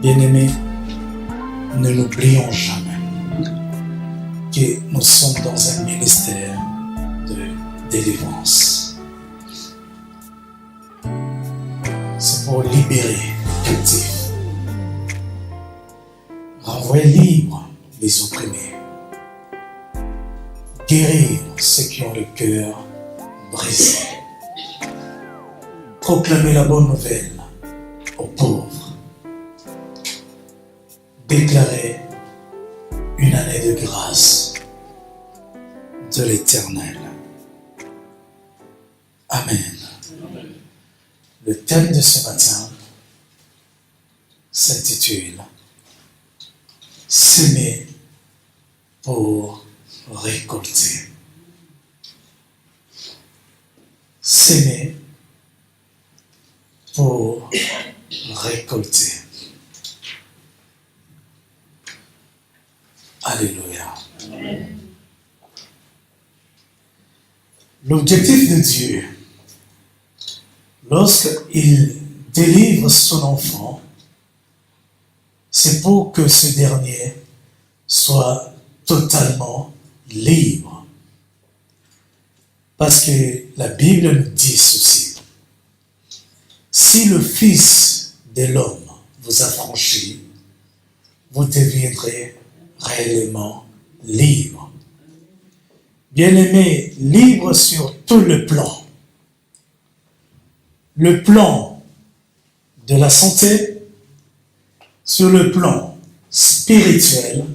Bien-aimés, ne l'oublions jamais que nous sommes dans un ministère de délivrance. C'est pour libérer les captifs, renvoyer libres les opprimés, guérir ceux qui ont le cœur brisé, proclamer la bonne nouvelle aux pauvres, déclarer une année de grâce de l'Éternel. Amen. Le thème de ce matin s'intitule « S'aimer pour récolter ». S'aimer pour récolter. Alléluia. L'objectif de Dieu, lorsqu'il délivre son enfant, c'est pour que ce dernier soit totalement libre. Parce que la Bible nous dit ceci. Si le Fils de l'homme vous affranchit, vous deviendrez réellement libre. Bien-aimé, libre sur tout le plan. Le plan de la santé, sur le plan spirituel,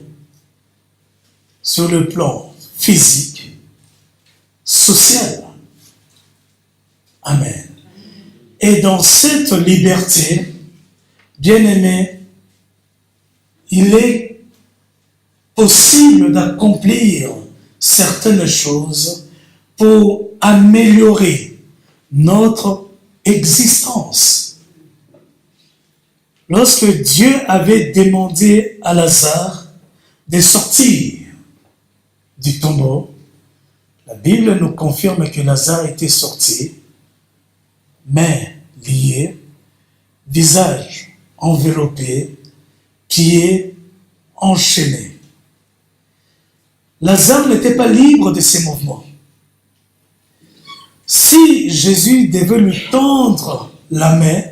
sur le plan physique, social. Amen. Et dans cette liberté, bien-aimé, il est possible d'accomplir certaines choses pour améliorer notre existence. Lorsque Dieu avait demandé à Lazare de sortir du tombeau, la Bible nous confirme que Lazare était sorti, mains liées, visage enveloppé, pieds enchaînés. Lazare n'était pas libre de ses mouvements. Si Jésus devait lui tendre la main,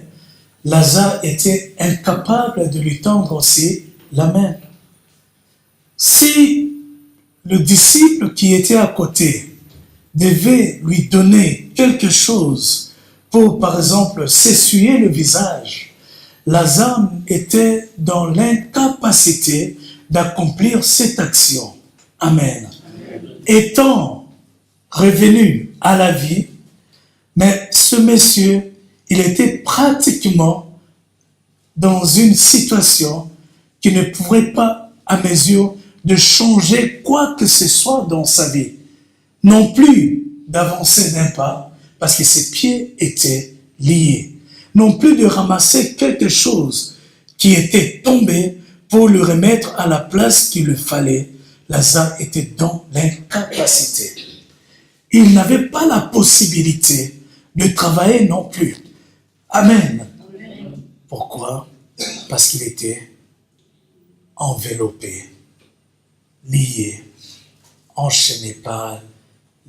Lazare était incapable de lui tendre aussi la main. Si le disciple qui était à côté devait lui donner quelque chose pour, par exemple, s'essuyer le visage, Lazare était dans l'incapacité d'accomplir cette action. Amen. Étant revenu à la vie, mais ce monsieur, il était pratiquement dans une situation qui ne pourrait pas, à mesure, de changer quoi que ce soit dans sa vie. Non plus d'avancer d'un pas, parce que ses pieds étaient liés. Non plus de ramasser quelque chose qui était tombé pour le remettre à la place qu'il le fallait. Lazare était dans l'incapacité. Il n'avait pas la possibilité de travailler non plus. Amen. Pourquoi? Parce qu'il était enveloppé, lié, enchaîné par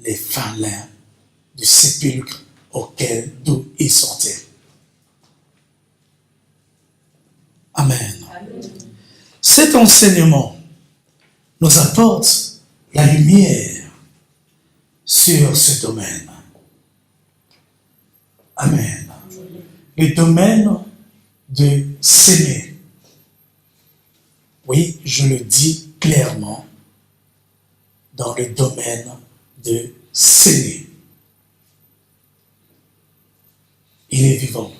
les fins liens du sépulcre d'où il sortait. Amen. Cet enseignement nous apporte la lumière sur ce domaine. Amen. Le domaine de s'aimer. Oui, je le dis clairement, dans le domaine de s'aimer. Il est vivant.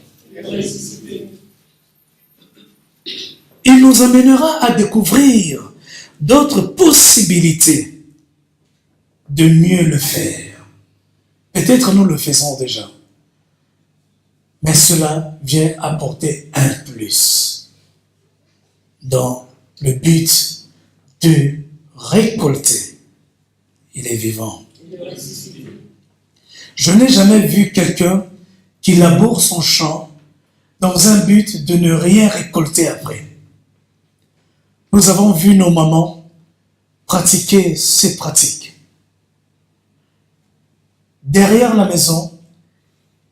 Il nous amènera à découvrir d'autres possibilités de mieux le faire. Peut-être nous le faisons déjà. Mais cela vient apporter un plus dans le but de récolter. Il est vivant. Je n'ai jamais vu quelqu'un qui laboure son champ dans un but de ne rien récolter après. nous avons vu nos mamans pratiquer ces pratiques. Derrière la maison,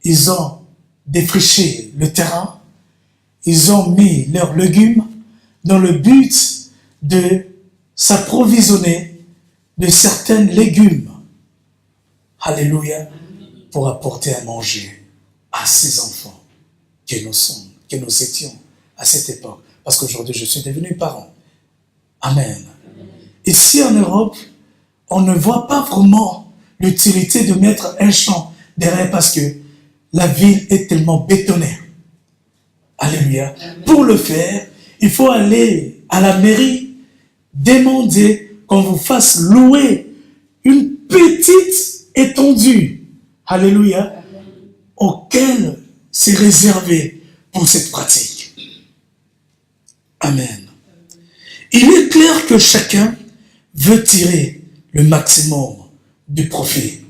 ils ont défriché le terrain, ils ont mis leurs légumes dans le but de s'approvisionner de certains légumes. Alléluia, pour apporter à manger à ces enfants que nous étions à cette époque. Parce qu'aujourd'hui, je suis devenu parent. Amen. Ici en Europe, on ne voit pas vraiment l'utilité de mettre un champ derrière parce que la ville est tellement bétonnée. Alléluia. Pour le faire, il faut aller à la mairie, demander qu'on vous fasse louer une petite étendue. Alléluia. Auquel c'est réservé pour cette pratique. Amen. Il est clair que chacun veut tirer le maximum du profit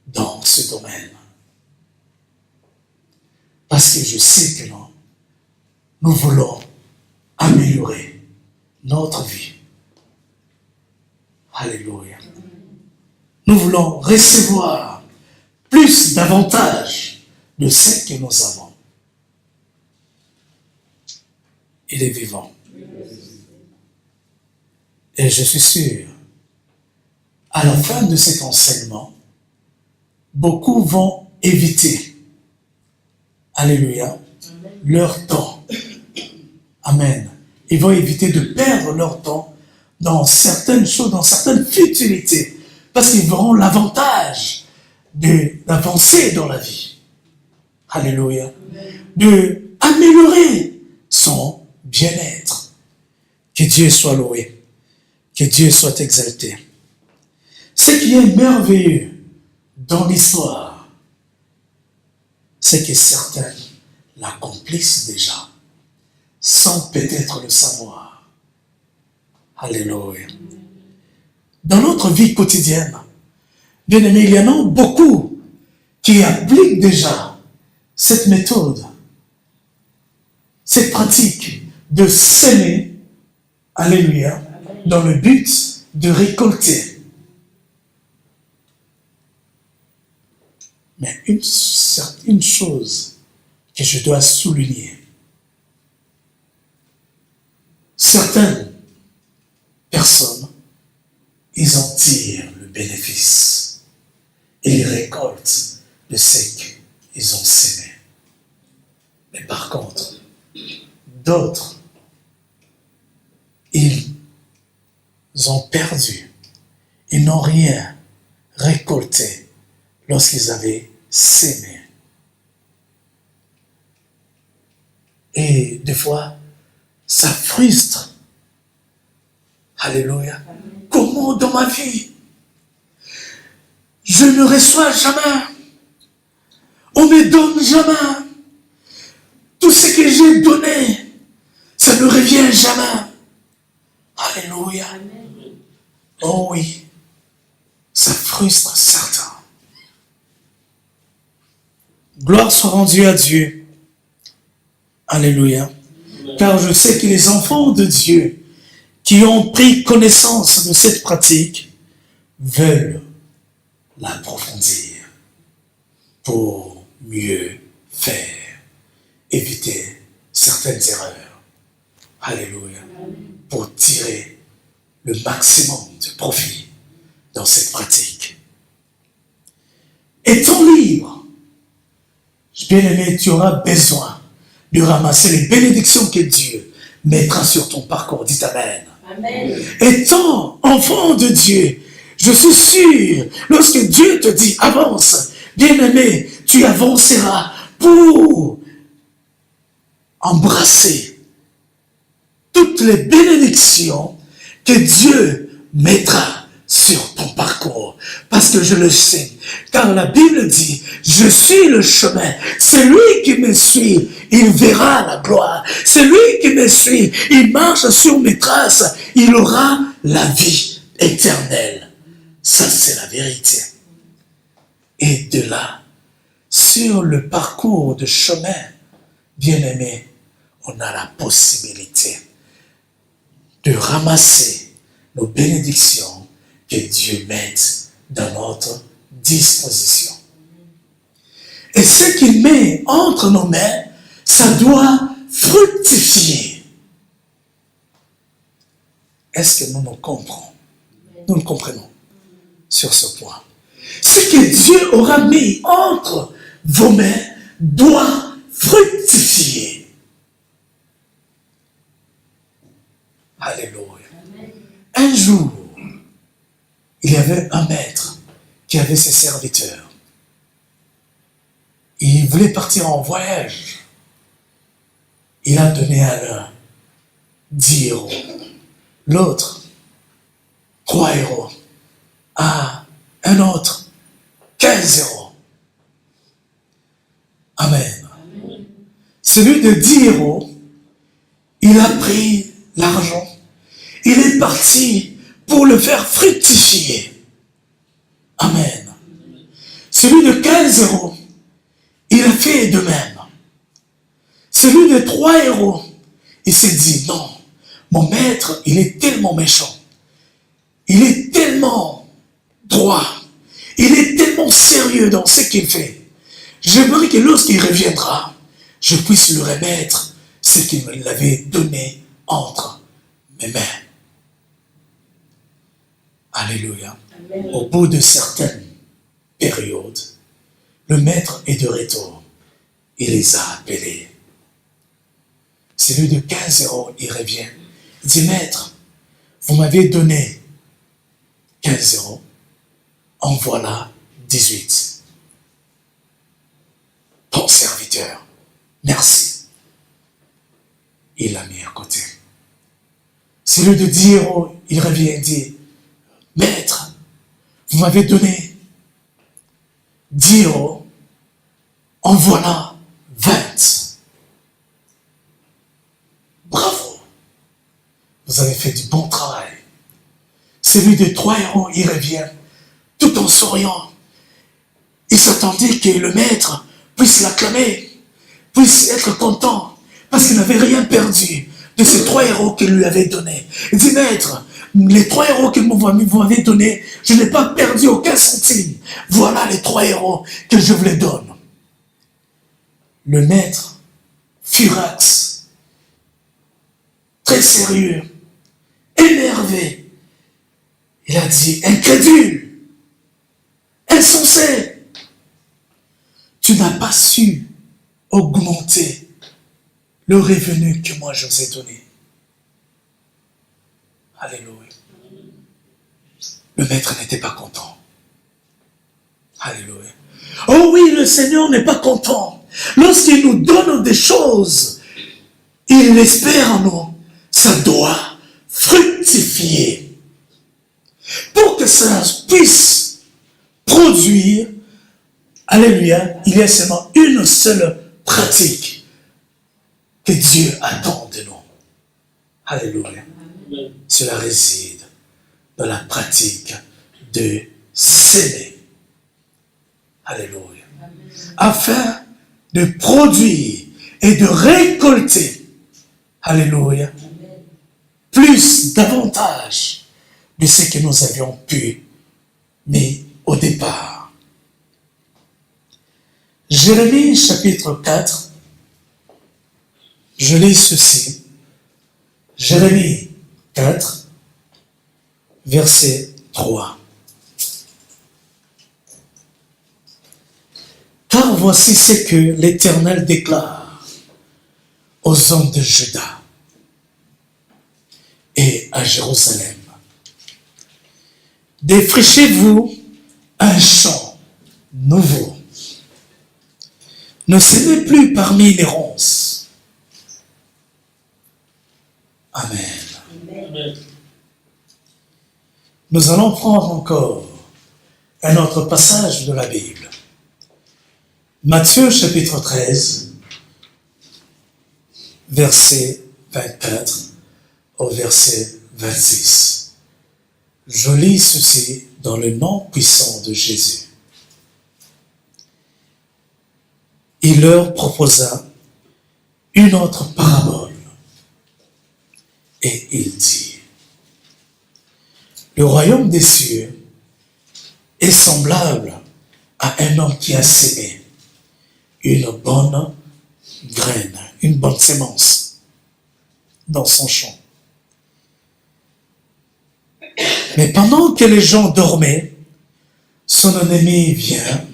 dans ce domaine. Parce que je sais que nous voulons améliorer notre vie. Alléluia. Nous voulons recevoir plus d'avantages de ce que nous avons. Il est vivant. Et je suis sûr, à la fin de cet enseignement, beaucoup vont éviter, alléluia, leur temps. Amen. Ils vont éviter de perdre leur temps dans certaines choses, dans certaines futilités, parce qu'ils verront l'avantage d'avancer dans la vie. Alléluia. De améliorer son bien-être. Que Dieu soit loué. Que Dieu soit exalté. Ce qui est merveilleux dans l'histoire, c'est que certains l'accomplissent déjà, sans peut-être le savoir. Alléluia. Dans notre vie quotidienne, bien aimé, il y en a beaucoup qui appliquent déjà cette méthode, cette pratique de semer, alléluia, dans le but de récolter. Mais une chose que je dois souligner, certaines personnes, ils en tirent le bénéfice et ils récoltent de ce qu'ils ont sémé. Mais par contre, d'autres, ils ont perdu, ils n'ont rien récolté lorsqu'ils avaient sémé. Et des fois, ça frustre. Alléluia. Comment dans ma vie, je ne reçois jamais, on me donne jamais, tout ce que j'ai donné, ça ne revient jamais. Alléluia. Oh oui, ça frustre certains. Gloire soit rendue à Dieu. Alléluia. Car je sais que les enfants de Dieu qui ont pris connaissance de cette pratique veulent l'approfondir pour mieux faire, éviter certaines erreurs. Alléluia. Pour tirer le maximum de profit dans cette pratique. Étant libre, bien aimé, tu auras besoin de ramasser les bénédictions que Dieu mettra sur ton parcours. Dis Amen. Amen. Étant enfant de Dieu, je suis sûr, lorsque Dieu te dit avance, bien aimé, tu avanceras pour embrasser toutes les bénédictions que Dieu mettra sur ton parcours. Parce que je le sais, car la Bible dit, je suis le chemin. Celui qui me suit, il verra la gloire. Celui qui me suit, il marche sur mes traces, il aura la vie éternelle. Ça, c'est la vérité. Et de là, sur le parcours de chemin, bien-aimé, on a la possibilité de ramasser nos bénédictions que Dieu mette dans notre disposition. Et ce qu'il met entre nos mains, ça doit fructifier. Est-ce que nous nous comprenons? Nous le comprenons sur ce point. Ce que Dieu aura mis entre vos mains doit fructifier. Alléluia. Un jour, il y avait un maître qui avait ses serviteurs. Il voulait partir en voyage. Il a donné à l'un 10 euros. L'autre, 3 euros. À un autre, 15 euros. Amen. Celui de 10 euros, il a pris l'argent. Il est parti pour le faire fructifier. Amen. Celui de 15 euros, il a fait de même. Celui de 3 euros, il s'est dit, non, mon maître, il est tellement méchant. Il est tellement droit. Il est tellement sérieux dans ce qu'il fait. J'aimerais que lorsqu'il reviendra, je puisse lui remettre ce qu'il me l'avait donné entre mes mains. Alléluia. Amen. Au bout de certaines périodes, le maître est de retour. Il les a appelés. Celui de 15 euros, il revient. Il dit, maître, vous m'avez donné 15 euros. En voilà 18. Bon serviteur, merci. Il l'a mis à côté. Celui de 10 euros, il revient et dit, maître, vous m'avez donné 10 euros, en voilà 20. Bravo, vous avez fait du bon travail. Celui de 3 euros, il revient, tout en souriant. Il s'attendait que le maître puisse l'acclamer, puisse être content, parce qu'il n'avait rien perdu de ces 3 euros qu'il lui avait donnés. Il dit, maître, les 3 euros que vous m'avez donnés, je n'ai pas perdu aucun centime. Voilà les 3 euros que je vous les donne. Le maître, furax, très sérieux, énervé, il a dit, incrédule, insensé, tu n'as pas su augmenter le revenu que moi je vous ai donné. Alléluia. Le maître n'était pas content. Alléluia. Oh oui, le Seigneur n'est pas content. Lorsqu'il nous donne des choses, il espère en nous. Ça doit fructifier. Pour que ça puisse produire, alléluia, il y a seulement une seule pratique que Dieu attend de nous. Alléluia. Cela réside dans la pratique de s'aimer. Alléluia. Afin de produire et de récolter, alléluia, plus, davantage de ce que nous avions pu, mais au départ. Jérémie chapitre 4, je lis ceci. Jérémie 4, verset 3. Car voici ce que l'Éternel déclare aux hommes de Juda et à Jérusalem. Défrichez-vous un champ nouveau. Ne semez plus parmi les ronces. Amen. Amen. Nous allons prendre encore un autre passage de la Bible. Matthieu chapitre 13, verset 24 au verset 26. Je lis ceci dans le nom puissant de Jésus. Il leur proposa une autre parabole. Et il dit, Le royaume des cieux est semblable à un homme qui a semé une bonne graine, une bonne sémence dans son champ. Mais pendant que les gens dormaient, son ennemi vient,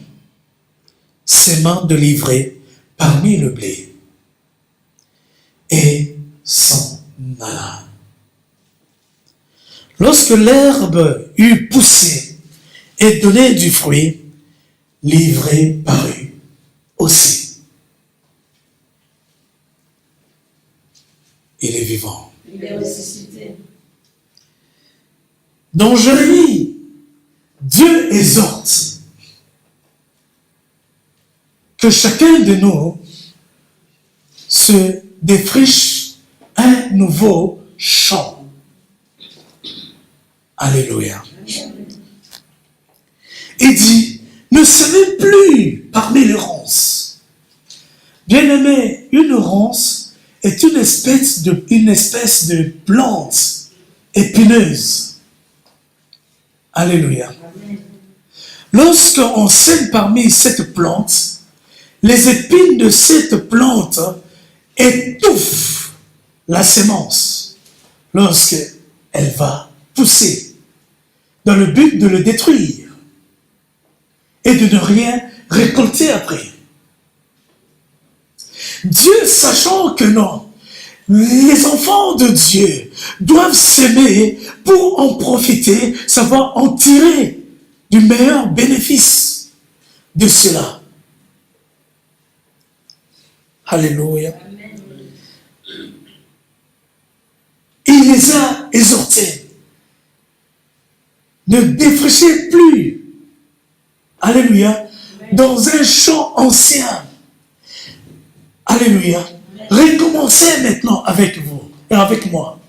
s'aimant de livrer parmi le blé, et s'en alla. Lorsque l'herbe eut poussé et donné du fruit, l'ivraie parut aussi. Il est vivant. Il est ressuscité. Dans Jérémie, Dieu exhorte que chacun de nous se défriche un nouveau champ. Alléluia. Il dit, ne semez plus parmi les ronces. Bien-aimé, une ronce est une espèce de plante épineuse. Alléluia. Lorsqu'on sème parmi cette plante, les épines de cette plante étouffent la sémence lorsqu'elle va pousser dans le but de le détruire et de ne rien récolter après. Dieu, sachant que non, les enfants de Dieu doivent s'aimer pour en profiter, savoir en tirer du meilleur bénéfice de cela. Alléluia. Il les a exhortés. Ne défrichez plus. Alléluia. Dans un champ ancien. Alléluia. Recommencez maintenant avec vous et avec moi.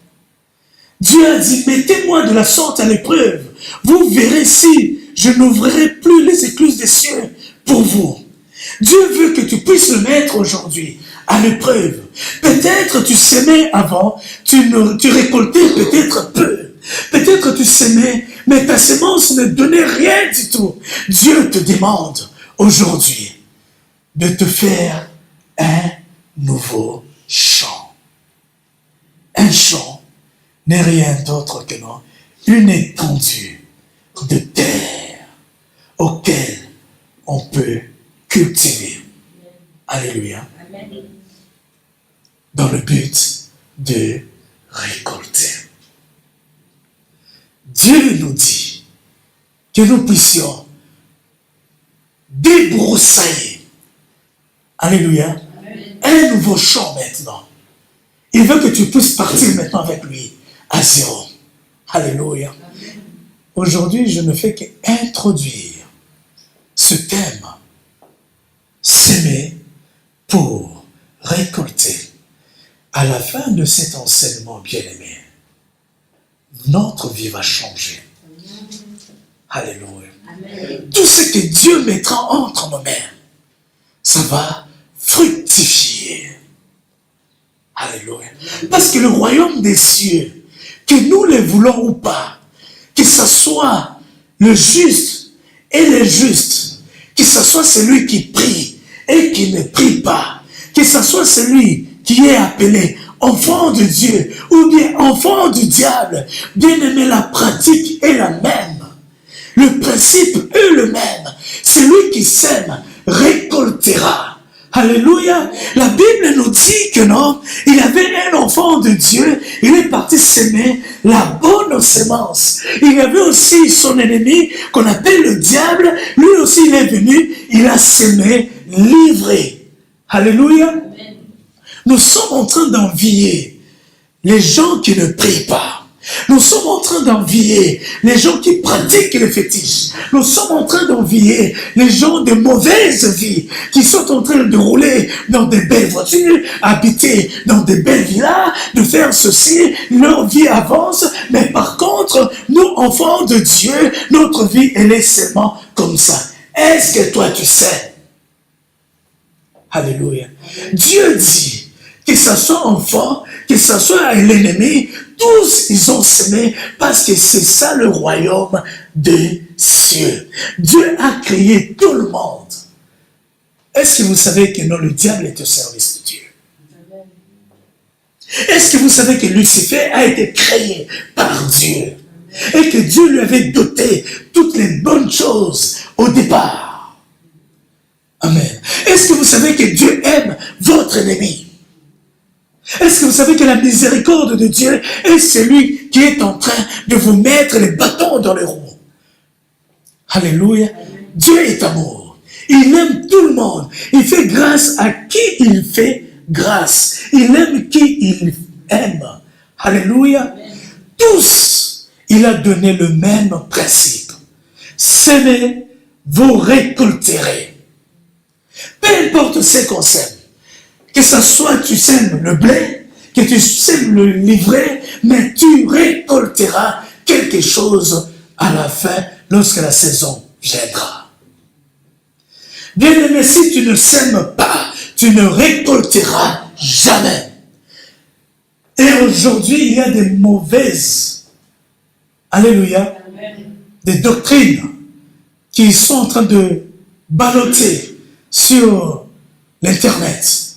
Dieu a dit, mettez-moi de la sorte à l'épreuve. Vous verrez si je n'ouvrirai plus les écluses des cieux pour vous. Dieu veut que tu puisses le mettre aujourd'hui à l'épreuve. Peut-être tu semais avant, tu récoltais peut-être peu. Peut-être tu semais, mais ta semence ne donnait rien du tout. Dieu te demande aujourd'hui de te faire un nouveau champ. Un champ n'est rien d'autre que non, une étendue de terre auquel on peut cultiver. Alléluia. Dans le but de récolter. Dieu nous dit que nous puissions débroussailler. Alléluia. Un nouveau champ maintenant. Il veut que tu puisses partir maintenant avec lui à zéro. Alléluia. Aujourd'hui, je ne fais qu'introduire ce thème. S'aimer pour récolter. À la fin de cet enseignement bien-aimé, notre vie va changer. Alléluia. Tout ce que Dieu mettra entre nos mains, ça va fructifier. Alléluia. Parce que le royaume des cieux, que nous le voulons ou pas, que ce soit le juste et le juste, que ce soit celui qui prie et qui ne prie pas, que ce soit celui qui est appelé enfant de Dieu ou bien enfant du diable, bien aimé, la pratique est la même. Le principe est le même. Celui qui sème récoltera. Alléluia. La Bible nous dit que non, il y avait un enfant de Dieu, il est parti s'aimer la bonne sémence. Il y avait aussi son ennemi qu'on appelle le diable, lui aussi il est venu, il a sémé l'ivraie. Alléluia. Nous sommes en train d'envier les gens qui ne prient pas. Nous sommes en train d'envier les gens qui pratiquent les fétiches. Nous sommes en train d'envier les gens de mauvaise vie qui sont en train de rouler dans des belles voitures, habiter dans des belles villas, de faire ceci, leur vie avance. Mais par contre, nous, enfants de Dieu, notre vie, elle est seulement comme ça. Est-ce que toi, tu sais? Alléluia. Dieu dit que ce soit enfant, que ce soit l'ennemi, tous ils ont semé parce que c'est ça le royaume des cieux. Dieu a créé tout le monde. Est-ce que vous savez que non, le diable est au service de Dieu? Est-ce que vous savez que Lucifer a été créé par Dieu et que Dieu lui avait doté toutes les bonnes choses au départ? Amen. Est-ce que vous savez que Dieu aime votre ennemi? Est-ce que vous savez que la miséricorde de Dieu est celui qui est en train de vous mettre les bâtons dans les roues? Alléluia. Dieu est amour. Il aime tout le monde. Il fait grâce à qui il fait grâce. Il aime qui il aime. Alléluia. Tous, il a donné le même principe. Semez, vous récolterez. Peu importe ce qu'on sème. Que ce soit tu sèmes le blé, que tu sèmes le livret, mais tu récolteras quelque chose à la fin lorsque la saison viendra. Bien-aimé, si tu ne sèmes pas, tu ne récolteras jamais. Et aujourd'hui, il y a des mauvaises, alléluia, des doctrines qui sont en train de balloter sur l'Internet.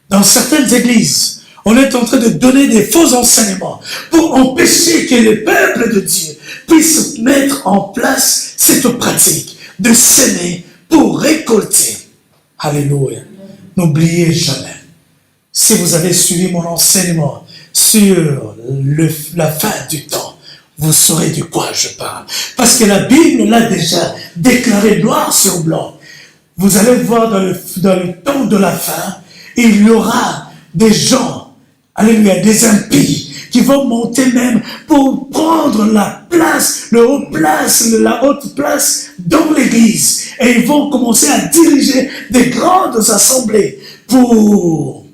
Dans certaines églises, on est en train de donner des faux enseignements pour empêcher que le peuple de Dieu puisse mettre en place cette pratique de s'aimer pour récolter. Alléluia. N'oubliez jamais, si vous avez suivi mon enseignement sur la fin du temps, vous saurez de quoi je parle. Parce que la Bible l'a déjà déclaré noir sur blanc. Vous allez voir dans le temps de la fin, il y aura des gens, alléluia, des impies, qui vont monter même pour prendre la place, la haute place dans l'église. Et ils vont commencer à diriger des grandes assemblées pour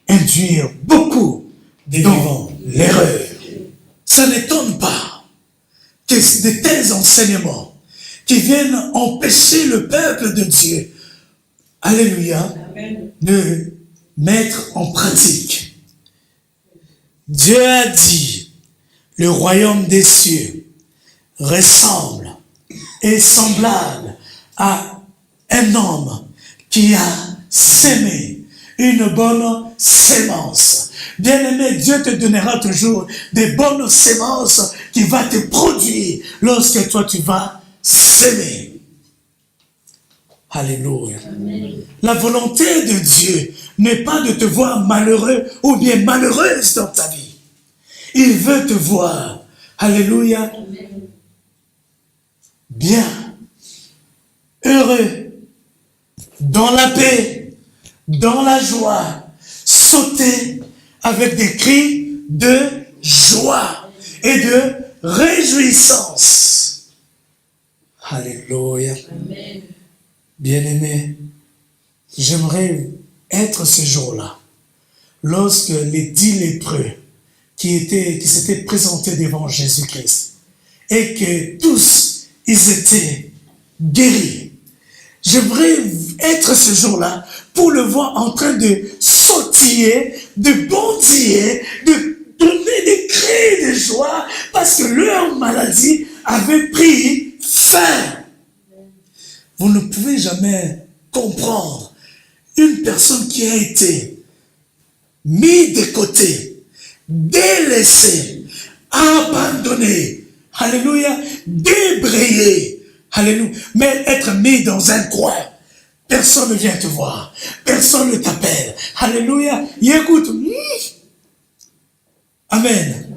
induire beaucoup dans l'erreur. Ça n'étonne pas que de tels enseignements qui viennent empêcher le peuple de Dieu, alléluia, de mettre en pratique. Dieu a dit, le royaume des cieux ressemble, est semblable à un homme qui a sémé une bonne sémence. Bien-aimé, Dieu te donnera toujours des bonnes sémences qui vont te produire lorsque toi tu vas s'aimer. Alléluia. Amen. La volonté de Dieu n'est pas de te voir malheureux ou bien malheureuse dans ta vie. Il veut te voir, alléluia, amen, bien, heureux, dans la paix, dans la joie, sauter avec des cris de joie et de réjouissance. Alléluia. Amen. Bien-aimé, j'aimerais être ce jour-là, lorsque les 10 lépreux qui s'étaient présentés devant Jésus-Christ et que tous, ils étaient guéris. J'aimerais être ce jour-là pour le voir en train de sautiller, de bondir, de donner des cris de joie parce que leur maladie avait pris fin. Vous ne pouvez jamais comprendre une personne qui a été mise de côté, délaissée, abandonnée, alléluia, débrayée, alléluia, mais être mis dans un coin. Personne ne vient te voir, personne ne t'appelle, alléluia, et écoute, amen.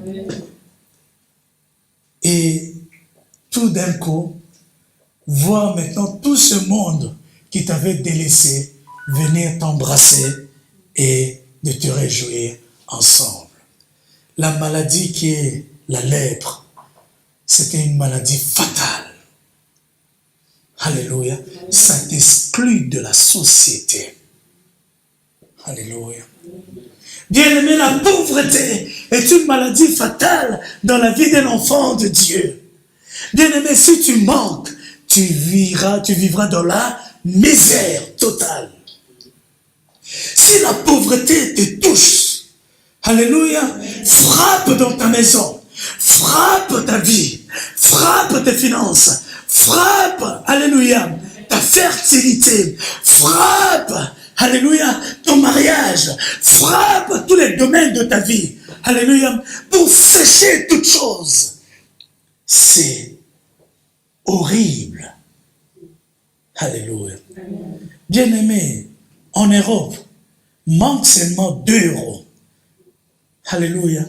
Et tout d'un coup, voir maintenant tout ce monde qui t'avait délaissé venir t'embrasser et de te réjouir ensemble. La maladie qui est la lèpre, c'était une maladie fatale. Alléluia. Ça t'exclut de la société. Alléluia. Bien-aimé, la pauvreté est une maladie fatale dans la vie d'un enfant de Dieu. Bien-aimé, si tu manques, tu vivras dans la misère totale. Si la pauvreté te touche, Alléluia. Frappe dans ta maison. Frappe ta vie. Frappe tes finances. Frappe, alléluia, ta fertilité. Frappe, alléluia, ton mariage. Frappe tous les domaines de ta vie. Alléluia. Pour sécher toutes choses. C'est horrible. Alléluia. Bien-aimé, en Europe, manque seulement 2 €. Alléluia.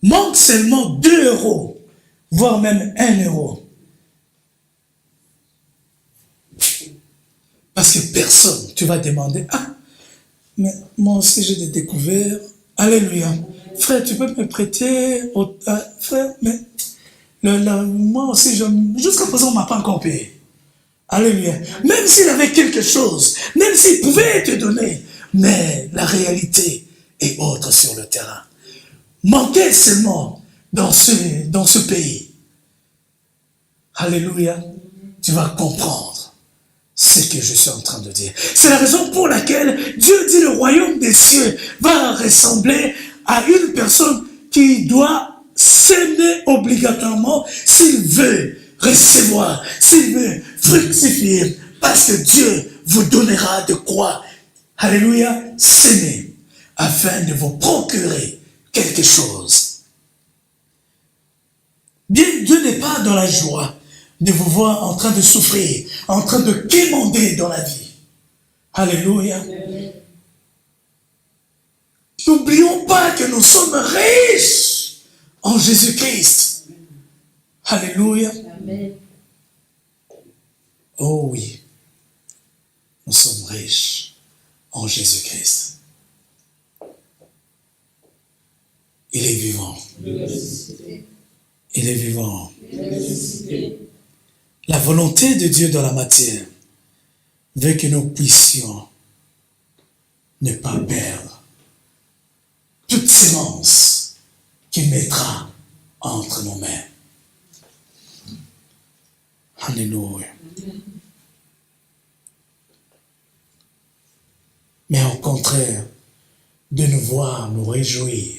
Manque seulement 2 €, voire même 1 €. Parce que personne, tu vas demander, ah, mais moi aussi j'ai des découvertes. Alléluia. Frère, tu peux me prêter, frère, mais moi aussi, jusqu'à présent, on ne m'a pas encore payé. Alléluia. Même s'il avait quelque chose, même s'il pouvait te donner, mais la réalité est autre sur le terrain. Manquez seulement dans ce pays. Alléluia. Tu vas comprendre ce que je suis en train de dire. C'est la raison pour laquelle Dieu dit le royaume des cieux va ressembler à une personne qui doit s'aimer obligatoirement s'il veut recevoir, s'il veut fructifier, parce que Dieu vous donnera de quoi, alléluia, s'aimer, afin de vous procurer quelque chose. Bien, Dieu n'est pas dans la joie de vous voir en train de souffrir, en train de quémander dans la vie. Alléluia. N'oublions pas que nous sommes riches en Jésus-Christ. Alléluia. Amen. Oh oui, nous sommes riches en Jésus-Christ. Il est vivant. Il est vivant. La volonté de Dieu dans la matière veut que nous puissions ne pas perdre toute sémence qu'il mettra entre nos mains. Alléluia. Mais au contraire, de nous voir nous réjouir.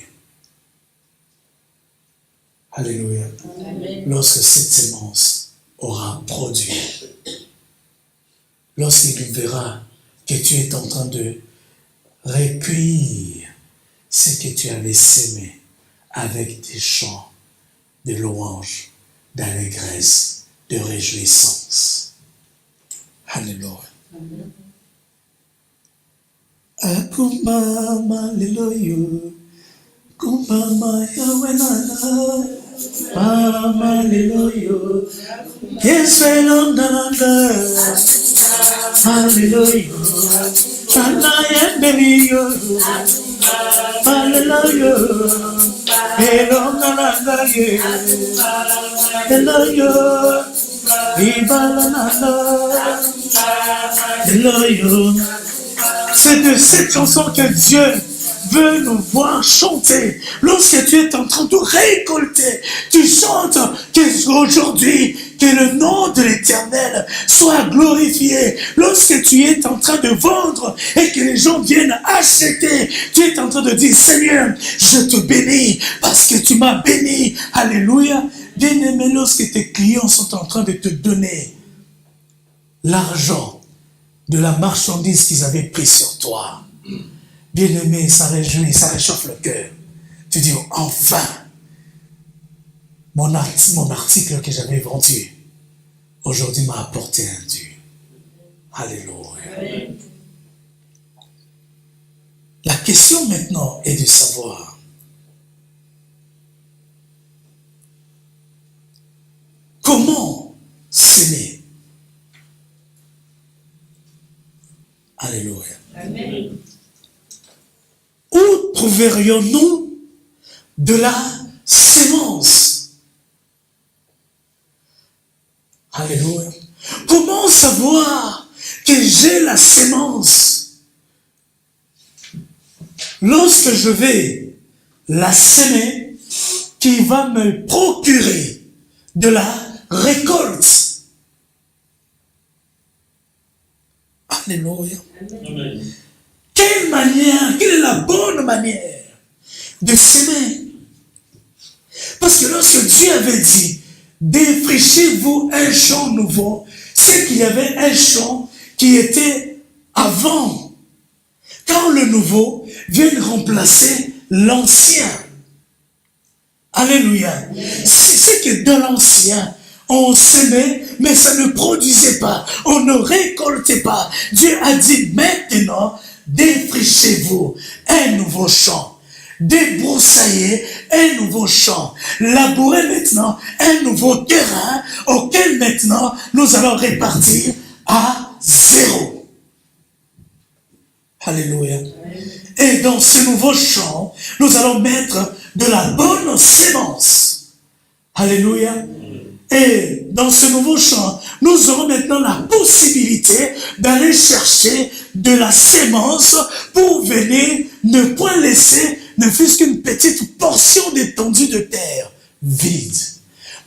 Alléluia. Amen. Lorsque cette sémence aura produit, lorsqu'il verra que tu es en train de recueillir ce que tu avais sémé avec des chants de louange, d'allégresse, de réjouissance. Alléluia. Akumbama leloyo, kumbama yawenana, mama leloyo, yeselondalanda, hallelujah, chana yembeliyo, hallelujah, elondalanda ye, eloyo, ibalananda, eloyo. C'est de cette chanson que Dieu veut nous voir chanter. Lorsque tu es en train de récolter, tu chantes qu'aujourd'hui, que le nom de l'Éternel soit glorifié. Lorsque tu es en train de vendre et que les gens viennent acheter, tu es en train de dire, Seigneur, je te bénis parce que tu m'as béni. Alléluia. Bien-aimé, lorsque tes clients sont en train de te donner l'argent de la marchandise qu'ils avaient pris sur toi. Bien-aimé, ça réjouit, ça réchauffe le cœur. Tu dis, enfin, mon article que j'avais vendu, aujourd'hui m'a apporté un dû. Alléluia. La question maintenant est de savoir comment s'aimer. Alléluia. Amen. Où trouverions-nous de la sémence? Alléluia. Comment savoir que j'ai la sémence? Lorsque je vais la semer, qui va me procurer de la récolte. Alléluia. Amen. quelle manière, quelle est la bonne manière de s'aimer? Parce que lorsque Dieu avait dit, défrichez-vous un champ nouveau, c'est qu'il y avait un champ qui était avant. Quand le nouveau vient remplacer l'ancien. Alléluia. C'est que dans l'ancien, on s'aimait, mais ça ne produisait pas. On ne récoltait pas. Dieu a dit maintenant, défrichez-vous un nouveau champ. Débroussailler un nouveau champ. Labourer maintenant un nouveau terrain auquel maintenant nous allons répartir à zéro. Alléluia. Et dans ce nouveau champ, nous allons mettre de la bonne sémence. Alléluia. Et dans ce nouveau champ, nous aurons maintenant la possibilité d'aller chercher de la sémence pour venir ne point laisser ne fût-ce qu'une petite portion d'étendue de terre vide.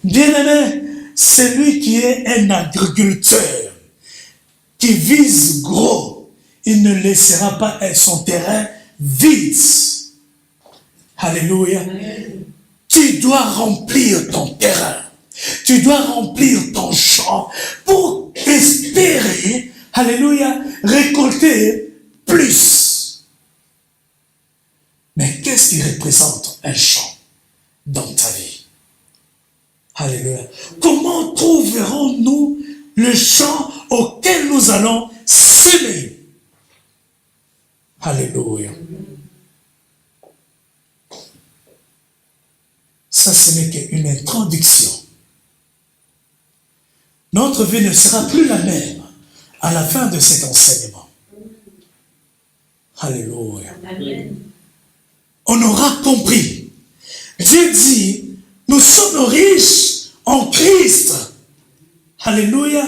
Bien-aimé, celui qui est un agriculteur, qui vise gros, il ne laissera pas son terrain vide. Alléluia. Tu dois remplir ton terrain. Tu dois remplir ton champ pour espérer, alléluia, récolter plus. Mais qu'est-ce qui représente un champ dans ta vie? Alléluia. Comment trouverons-nous le champ auquel nous allons s'aimer? Alléluia. Ça, ce n'est qu'une introduction. Notre vie ne sera plus la même à la fin de cet enseignement. Alléluia. Amen. On aura compris. Dieu dit, nous sommes riches en Christ. Alléluia.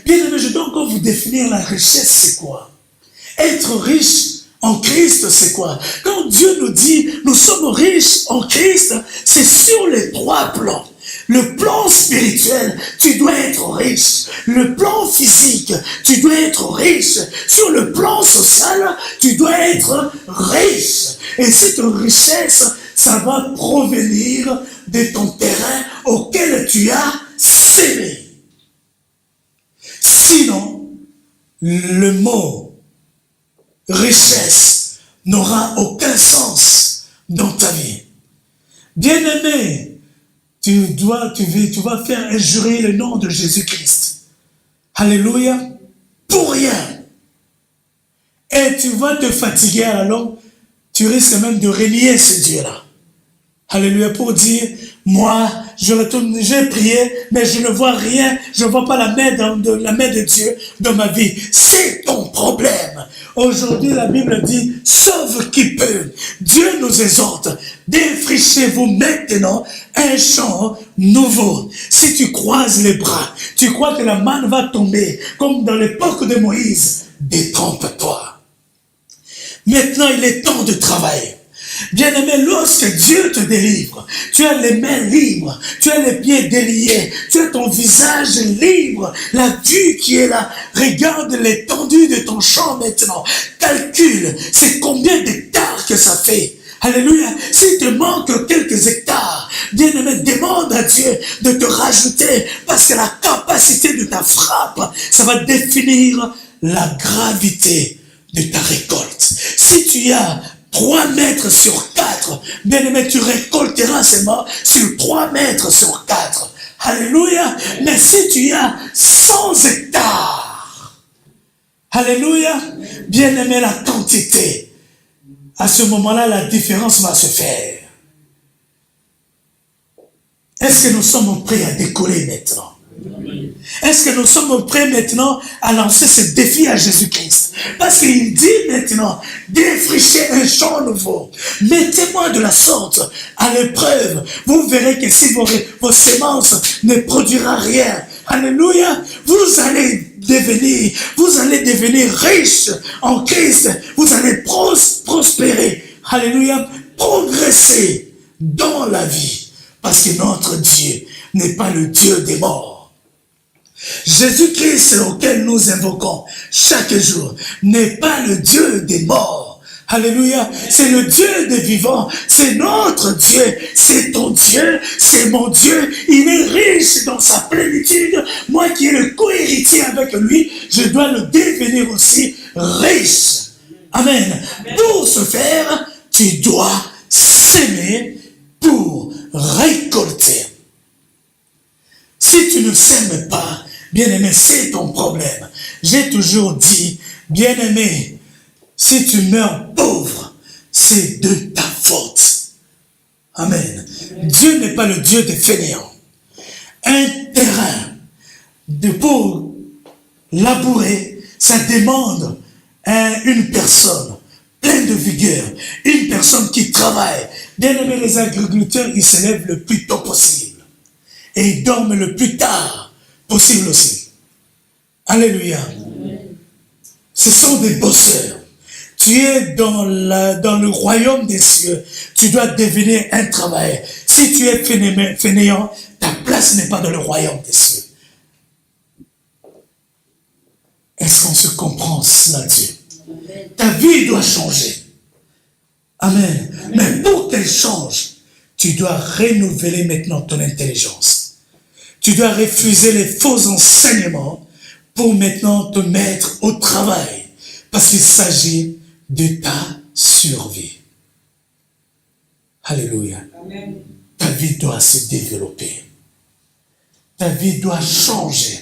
Bien aimé, je dois encore vous définir la richesse, c'est quoi? Être riche en Christ, c'est quoi? Quand Dieu nous dit, nous sommes riches en Christ, c'est sur les trois plans. Le plan spirituel, tu dois être riche. Le plan physique, tu dois être riche. Sur le plan social, tu dois être riche. Et cette richesse, ça va provenir de ton terrain auquel tu as sémé. Sinon, le mot richesse n'aura aucun sens dans ta vie. Bien-aimé, tu vas faire injurer le nom de Jésus-Christ. Alléluia. Pour rien. Et tu vas te fatiguer à la longue. Tu risques même de renier ce Dieu-là. Alléluia. Pour dire, moi, j'ai prié, mais je ne vois rien. Je ne vois pas la main de Dieu dans ma vie. C'est ton problème. Aujourd'hui, la Bible dit, sauve qui peut. Dieu nous exhorte, défrichez-vous maintenant un champ nouveau. Si tu croises les bras, tu crois que la manne va tomber, comme dans l'époque de Moïse, détrompe-toi. Maintenant, il est temps de travailler. Bien-aimé, lorsque Dieu te délivre, tu as les mains libres, tu as les pieds déliés, tu as ton visage libre, la vue qui est là. Regarde l'étendue de ton champ maintenant. Calcule, c'est combien d'hectares que ça fait. Alléluia. S'il te manque quelques hectares, bien-aimé, demande à Dieu de te rajouter, parce que la capacité de ta frappe, ça va définir la gravité de ta récolte. Si tu as 3 mètres sur 4, bien-aimé, tu récolteras seulement sur 3 mètres sur 4. Alléluia. Mais si tu as 100 hectares, alléluia, bien-aimé, la quantité, à ce moment-là, la différence va se faire. Est-ce que nous sommes prêts à décoller maintenant? Est-ce que nous sommes prêts maintenant à lancer ce défi à Jésus-Christ? Parce qu'il dit maintenant, défrichez un champ nouveau. Mettez-moi de la sorte à l'épreuve. Vous verrez que si vos semences ne produira rien, alléluia, vous allez devenir riche en Christ. Vous allez prospérer. Alléluia, progresser dans la vie. Parce que notre Dieu n'est pas le Dieu des morts. Jésus-Christ auquel nous invoquons chaque jour n'est pas le Dieu des morts. Alléluia. C'est le Dieu des vivants. C'est notre Dieu. C'est ton Dieu. C'est mon Dieu. Il est riche dans sa plénitude. Moi qui ai le co-héritier avec lui, je dois le devenir aussi riche. Amen. Pour ce faire, tu dois s'aimer pour récolter. Si tu ne s'aimes pas, bien-aimé, c'est ton problème. J'ai toujours dit, bien-aimé, si tu meurs pauvre, c'est de ta faute. Amen. Dieu n'est pas le Dieu des fainéants. Un terrain pour labourer, ça demande une personne pleine de vigueur, une personne qui travaille. Bien-aimé, les agriculteurs, ils se lèvent le plus tôt possible. Et ils dorment le plus tard possible aussi. Alléluia. Ce sont des bosseurs. Tu es dans le royaume des cieux. Tu dois devenir un travailleur. Si tu es fainéant, ta place n'est pas dans le royaume des cieux. Est-ce qu'on se comprend cela, Dieu? Ta vie doit changer. Amen. Mais pour qu'elle change, tu dois renouveler maintenant ton intelligence. Tu dois refuser les faux enseignements pour maintenant te mettre au travail. Parce qu'il s'agit de ta survie. Alléluia. Amen. Ta vie doit se développer. Ta vie doit changer.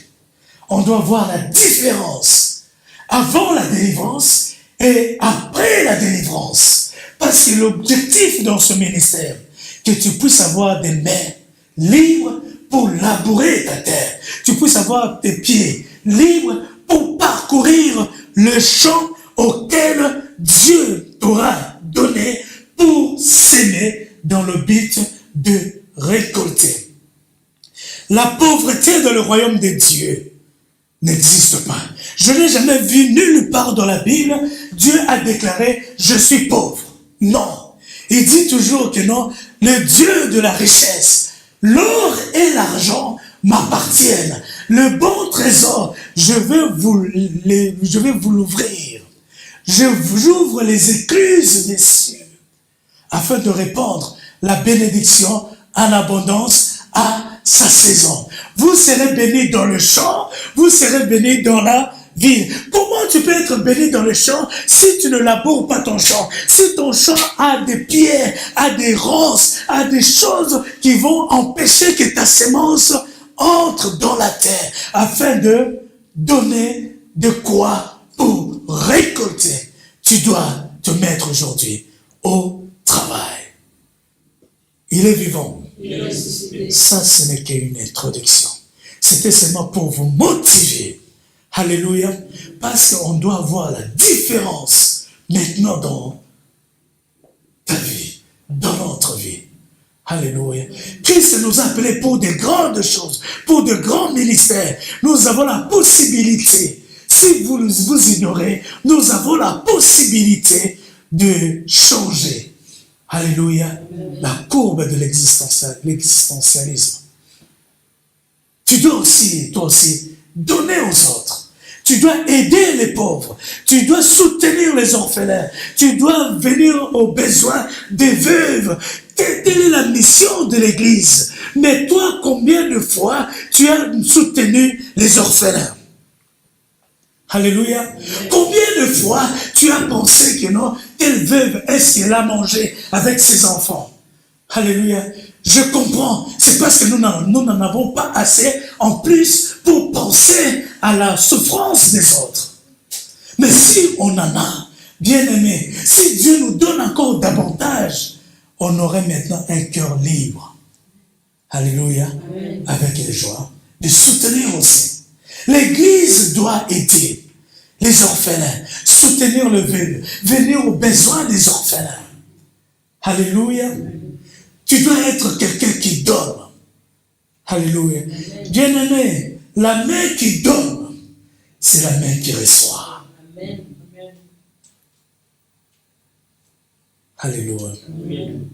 On doit voir la différence avant la délivrance et après la délivrance. Parce que l'objectif dans ce ministère, que tu puisses avoir des mains libres pour labourer ta terre. Tu puisses avoir tes pieds libres pour parcourir le champ auquel Dieu t'aura donné pour s'aimer dans le but de récolter. La pauvreté dans le royaume de Dieu n'existe pas. Je n'ai jamais vu nulle part dans la Bible, Dieu a déclaré « je suis pauvre ». Non. Il dit toujours que non, le Dieu de la richesse, l'or et l'argent m'appartiennent. Le bon trésor, je vais vous l'ouvrir. Je vous ouvre les écluses des cieux afin de répandre la bénédiction en abondance à sa saison. Vous serez bénis dans le champ, vous serez bénis dans la ville. Comment tu peux être béni dans le champ si tu ne laboures pas ton champ? Si ton champ a des pierres, a des ronces, a des choses qui vont empêcher que ta sémence entre dans la terre afin de donner de quoi pour récolter. Tu dois te mettre aujourd'hui au travail. Il est vivant. Ça, ce n'est qu'une introduction. C'était seulement pour vous motiver. Alléluia. Parce qu'on doit voir la différence maintenant dans ta vie, dans notre vie. Alléluia. Christ nous a appelés pour de grandes choses, pour de grands ministères. Nous avons la possibilité, si vous vous ignorez, nous avons la possibilité de changer. Alléluia. La courbe de l'existentialisme. Tu dois aussi, toi aussi, donner aux autres. Tu dois aider les pauvres. Tu dois soutenir les orphelins. Tu dois venir aux besoins des veuves. Telle est la mission de l'Église. Mais toi, combien de fois tu as soutenu les orphelins? Alléluia. Combien de fois tu as pensé que non, telle veuve, est-ce qu'elle a mangé avec ses enfants? Alléluia. Je comprends. C'est parce que nous n'en avons pas assez en plus pour penser à la souffrance des autres. Mais si on en a, bien aimé, si Dieu nous donne encore davantage, on aurait maintenant un cœur libre. Alléluia. Amen. Avec les joies. De soutenir aussi. L'Église doit aider les orphelins, soutenir le veuve, venir aux besoins des orphelins. Alléluia. Tu dois être quelqu'un qui donne. Alléluia. Bien-aimé, la main qui donne, c'est la main qui reçoit. Amen. Alléluia. Amen.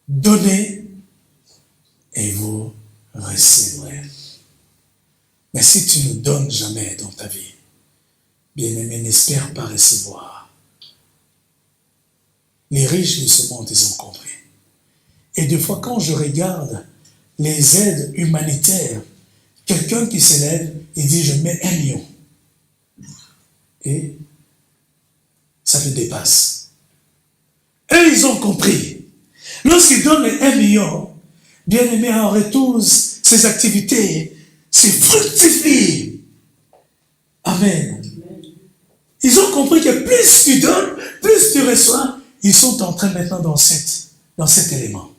Donnez et vous recevrez. Mais si tu ne donnes jamais dans ta vie, bien-aimé, n'espère pas recevoir. Les riches de ce monde, ils ont compris. Et des fois, quand je regarde les aides humanitaires, quelqu'un qui s'élève, il dit, je mets 1 million. Et ça te dépasse. Eux, ils ont compris. Lorsqu'ils donnent les 1 million, bien aimé, en retour, ces activités, c'est fructifie. Amen. Ils ont compris que plus tu donnes, plus tu reçois. Ils sont en train maintenant dans cet élément,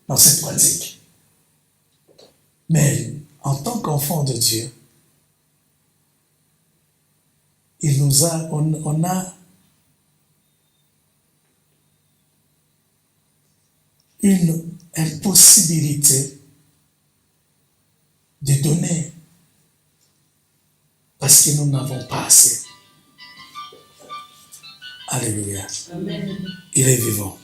dans cette pratique. Mais en tant qu'enfant de Dieu, on a une impossibilité de donner parce que nous n'avons pas assez. Alléluia. Amen. Il est vivant.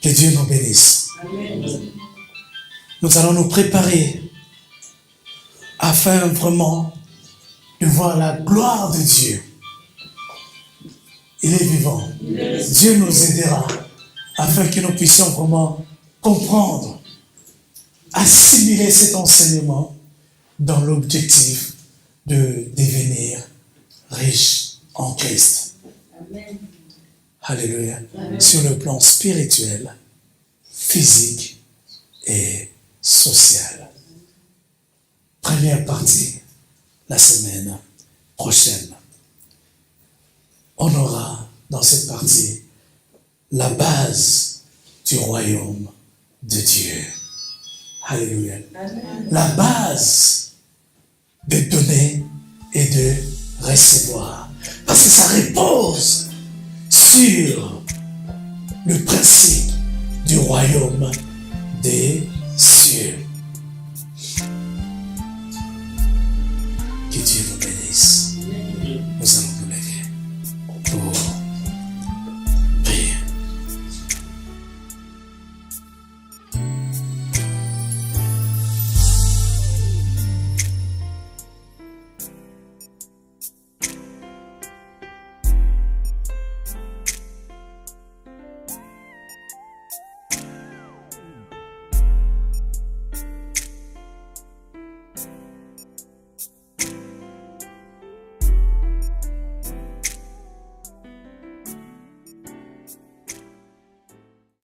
Que Dieu nous bénisse. Amen. Nous allons nous préparer afin vraiment de voir la gloire de Dieu. Il est vivant. Dieu nous aidera afin que nous puissions vraiment comprendre, assimiler cet enseignement dans l'objectif de devenir riche en Christ. Amen. Alléluia. Amen. Sur le plan spirituel, physique et social. Première partie, la semaine prochaine. On aura dans cette partie la base du royaume de Dieu. Alléluia. Amen. La base de donner et de recevoir. Parce que ça repose sur le principe du royaume des cieux.